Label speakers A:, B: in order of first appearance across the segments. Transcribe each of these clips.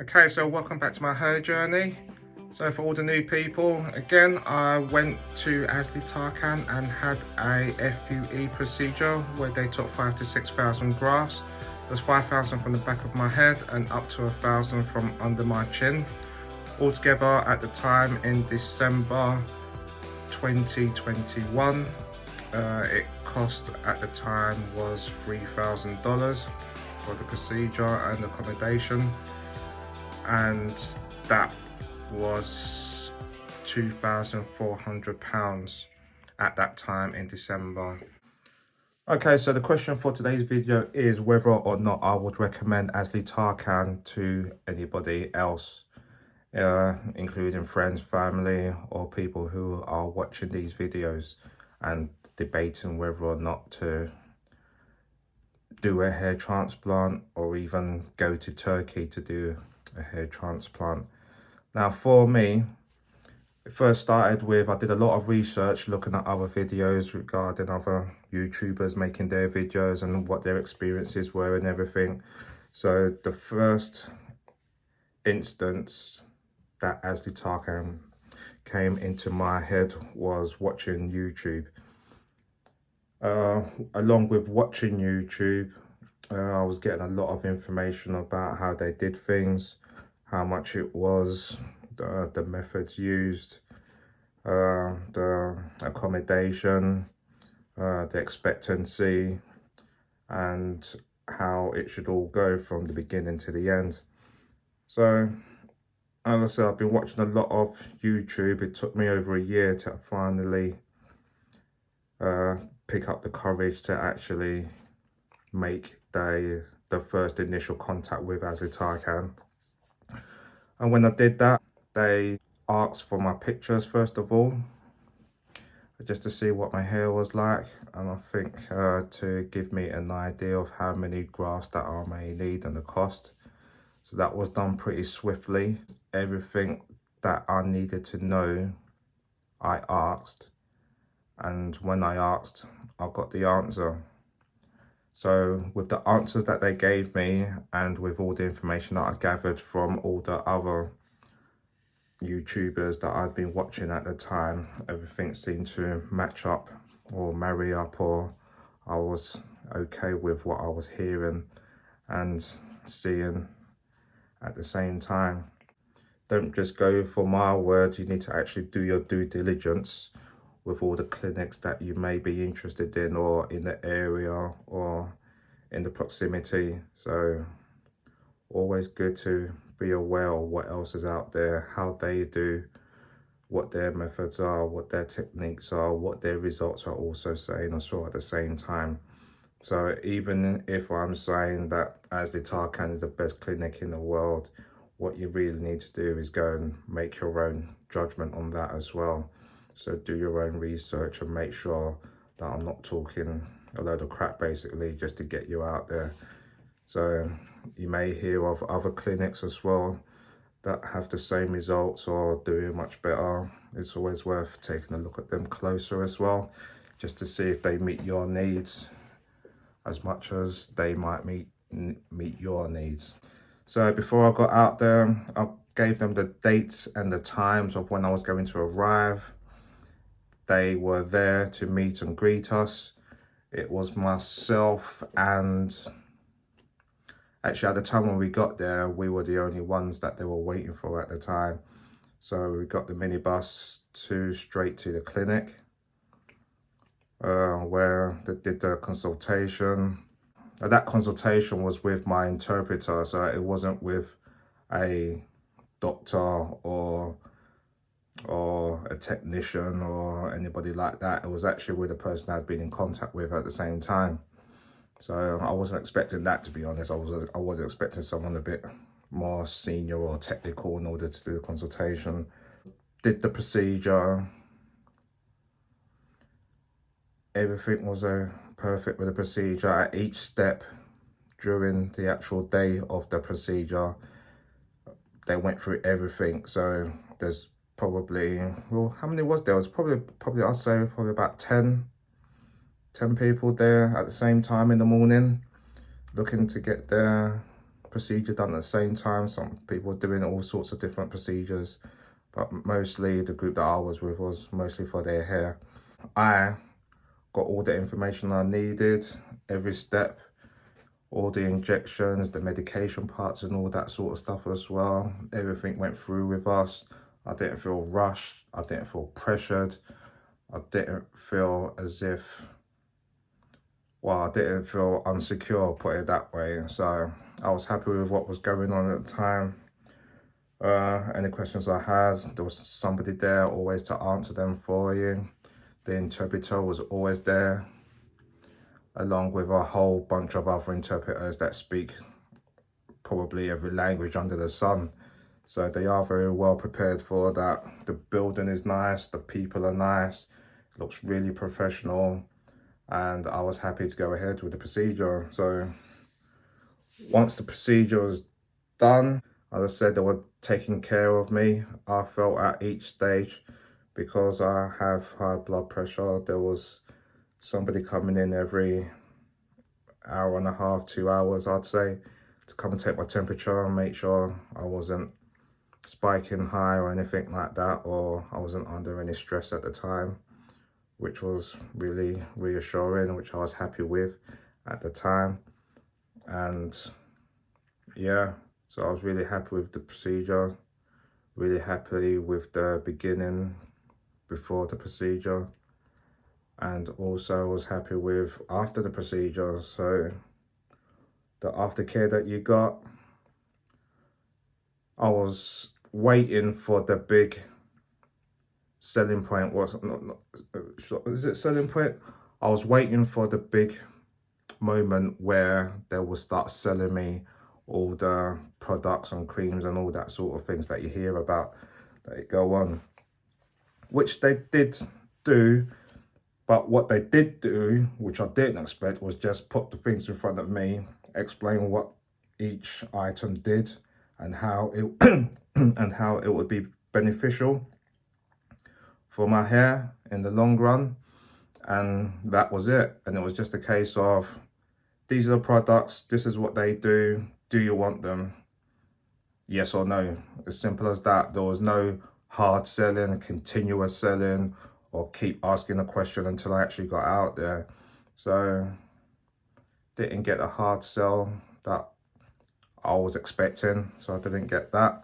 A: Okay, so welcome back to my hair journey. So for all the new people, again, I went to ASLI TARCAN and had a FUE procedure where they took 5,000 to 6,000 grafts. There's 5,000 from the back of my head and up to 1,000 from under my chin. Altogether at the time in December 2021, it cost at the time was $3,000 for the procedure and accommodation, and that was £2,400 at that time in December. Okay, so the question for today's video is whether or not I would recommend ASLI TARCAN to anybody else, including friends, family, or people who are watching these videos and debating whether or not to do a hair transplant or even go to Turkey to do a hair transplant. Now for me, it first started with, I did a lot of research looking at other videos regarding other YouTubers making their videos and what their experiences were and everything. So the first instance that ASLI TARCAN came into my head was watching YouTube. Along with watching YouTube, I was getting a lot of information about how they did things, how much it was, the methods used, the accommodation, the expectancy, and how it should all go from the beginning to the end. So, as I said, I've been watching a lot of YouTube. It took me over a year to finally pick up the courage to actually make the first initial contact with ASLI TARCAN. And when I did that, they asked for my pictures first of all, just to see what my hair was like, and I think to give me an idea of how many grafts that I may need and the cost. So that was done pretty swiftly. Everything that I needed to know, I asked, and when I asked, I got the answer. So with the answers that they gave me and with all the information that I gathered from all the other YouTubers that I'd been watching at the time, everything seemed to match up or marry up, or I was okay with what I was hearing and seeing at the same time. Don't just go for my words, you need to actually do your due diligence with all the clinics that you may be interested in or in the area or in the proximity. So always good to be aware of what else is out there, how they do, what their methods are, what their techniques are, what their results are also saying as well at the same time. So even if I'm saying that ASLI TARCAN is the best clinic in the world, what you really need to do is go and make your own judgment on that as well. So do your own research and make sure that I'm not talking a load of crap basically just to get you out there. So you may hear of other clinics as well that have the same results or doing much better. It's always worth taking a look at them closer as well, just to see if they meet your needs as much as they might meet your needs. So before I got out there, I gave them the dates and the times of when I was going to arrive. They were there to meet and greet us. It was myself and actually at the time when we got there, we were the only ones that they were waiting for at the time. So we got the minibus straight to the clinic where they did the consultation. Now, that consultation was with my interpreter, so it wasn't with a doctor or a technician or anybody like that. It was actually with a person I'd been in contact with at the same time. So I wasn't expecting that, to be honest. I was expecting someone a bit more senior or technical in order to do the consultation. Did the procedure. Everything was perfect with the procedure. At each step during the actual day of the procedure, they went through everything. So there's probably, well, how many was there? It was probably I'd say probably about 10 people there at the same time in the morning, looking to get their procedure done at the same time. Some people were doing all sorts of different procedures, but mostly the group that I was with was mostly for their hair. I got all the information I needed, every step, all the injections, the medication parts and all that sort of stuff as well. Everything went through with us. I didn't feel rushed. I didn't feel pressured. I didn't feel as if, well, I didn't feel insecure, put it that way. So I was happy with what was going on at the time. Any questions I had, there was somebody there always to answer them for you. The interpreter was always there, along with a whole bunch of other interpreters that speak probably every language under the sun. So they are very well prepared for that. The building is nice, the people are nice, it looks really professional, and I was happy to go ahead with the procedure. So once the procedure was done, as I said, they were taking care of me. I felt at each stage, because I have high blood pressure, there was somebody coming in every hour and a half, 2 hours, I'd say, to come and take my temperature and make sure I wasn't spiking high or anything like that, or I wasn't under any stress at the time, which was really reassuring, which I was happy with at the time. And yeah, so I was really happy with the procedure, really happy with the beginning before the procedure, and also was happy with after the procedure. So the aftercare that you got, I was waiting for the big selling point. Is it selling point? I was waiting for the big moment where they will start selling me all the products and creams and all that sort of things that you hear about that go on, which they did do. But what they did do, which I didn't expect, was just put the things in front of me, explain what each item did and how it and how it would be beneficial for my hair in the long run. And that was it. And it was just a case of, these are the products, this is what they do you want them? Yes or no? As simple as that. There was no hard selling, continuous selling, or keep asking a question until I actually got out there. So didn't get a hard sell that I was expecting, so I didn't get that.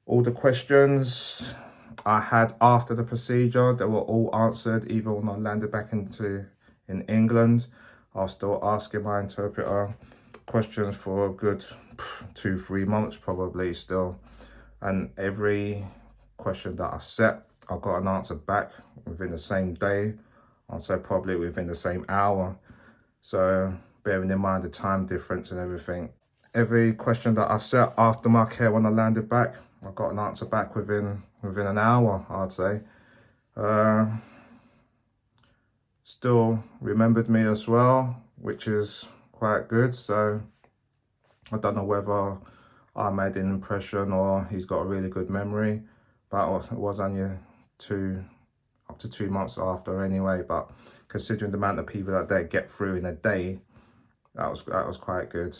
A: All the questions I had after the procedure, they were all answered. Even when I landed back in England, I was still asking my interpreter questions for a good 2-3 months probably still. And every question that I set, I got an answer back within the same day. I'd say probably within the same hour. So bearing in mind the time difference and everything, every question that I set after my care when I landed back, I got an answer back within an hour, I'd say. Still remembered me as well, which is quite good. So I don't know whether I made an impression or he's got a really good memory, but it was only up to 2 months after anyway. But considering the amount of people that they get through in a day, that was quite good.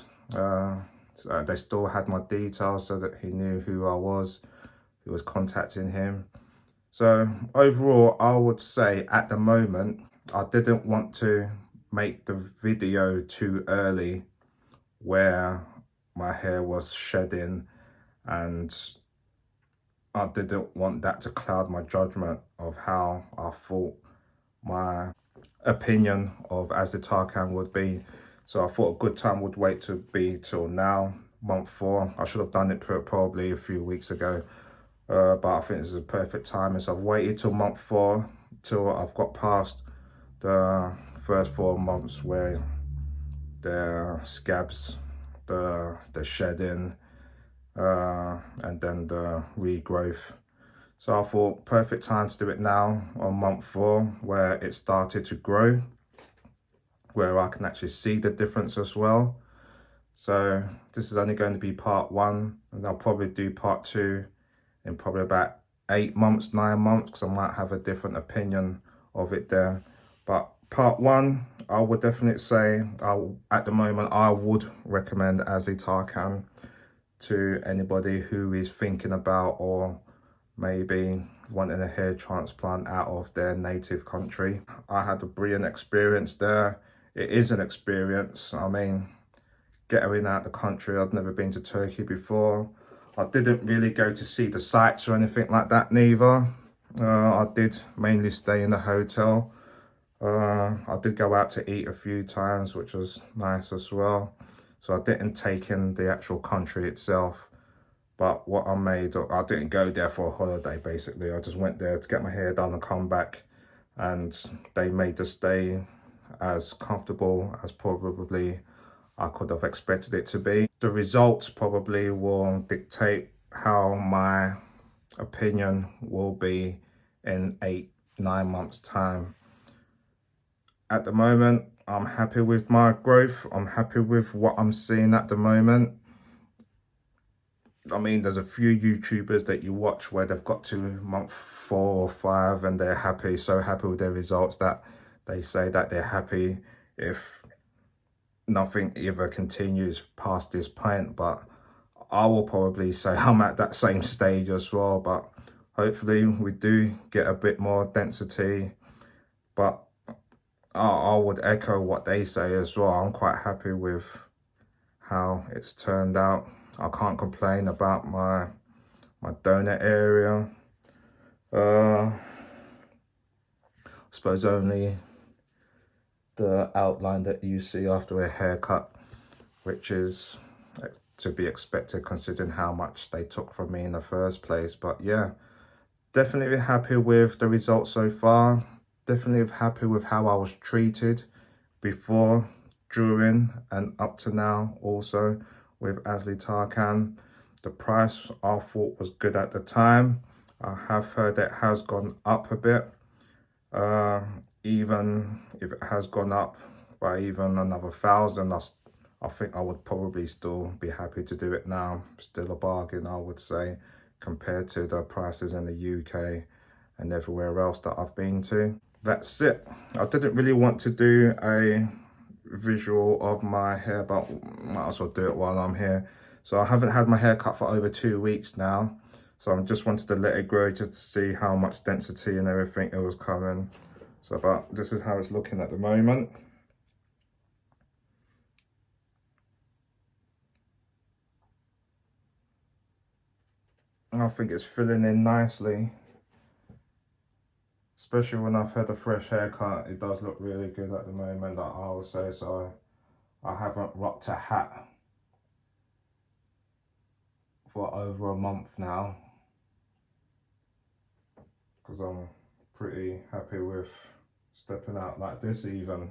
A: So they still had my details so that he knew who I was, who was contacting him. So overall, I would say at the moment, I didn't want to make the video too early where my hair was shedding, and I didn't want that to cloud my judgment of how I thought my opinion of ASLI TARCAN would be. So I thought a good time would wait to be till now, month 4. I should have done it probably a few weeks ago, but I think this is a perfect time. So I've waited till month 4, till I've got past the first 4 months where the scabs, the shedding, and then the regrowth. So I thought perfect time to do it now on month 4, where it started to grow, where I can actually see the difference as well. So this is only going to be part 1, and I'll probably do part 2 in probably about 8 months, 9 months, because I might have a different opinion of it there. But Part one, I would definitely say, at the moment, I would recommend ASLI TARCAN to anybody who is thinking about or maybe wanting a hair transplant out of their native country. I had a brilliant experience there. It is an experience. I mean, getting out the country, I'd never been to Turkey before. I didn't really go to see the sights or anything like that neither. I did mainly stay in the hotel. I did go out to eat a few times, which was nice as well. So I didn't take in the actual country itself. But what I didn't go there for a holiday, basically. I just went there to get my hair done and come back. And they made the stay as comfortable as probably I could have expected it to be. The results probably will dictate how my opinion will be in 8-9 months' time. At the moment, I'm happy with my growth. I'm happy with what I'm seeing at the moment. I mean, there's a few YouTubers that you watch where they've got to month 4 or 5 and they're happy, so happy with their results that they say that they're happy if nothing ever continues past this point. But I will probably say I'm at that same stage as well, but hopefully we do get a bit more density. But I would echo what they say as well. I'm quite happy with how it's turned out. I can't complain about my donut area. I suppose only the outline that you see after a haircut, which is to be expected considering how much they took from me in the first place. But yeah, definitely happy with the results so far. Definitely happy with how I was treated before, during, and up to now also with ASLI TARCAN. The price I thought was good at the time. I have heard it has gone up a bit. Even if it has gone up by even another 1,000, I think I would probably still be happy to do it now. Still a bargain, I would say, compared to the prices in the UK and everywhere else that I've been to. That's it. I didn't really want to do a visual of my hair, but might as well do it while I'm here. So I haven't had my hair cut for over 2 weeks now. So I just wanted to let it grow just to see how much density and everything it was coming. So but this is how it's looking at the moment. And I think it's filling in nicely. Especially when I've had a fresh haircut, it does look really good at the moment, I would say. So I haven't rocked a hat for over a month now, because I'm pretty happy with stepping out like this even.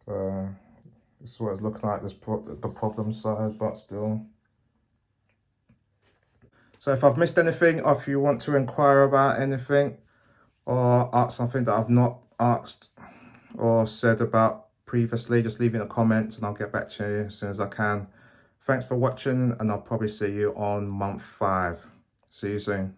A: This is what it's looking like, the problem side, but still. So if I've missed anything, or if you want to inquire about anything or ask something that I've not asked or said about previously, just leave in the comments and I'll get back to you as soon as I can. Thanks for watching, and I'll probably see you on month 5. See you soon.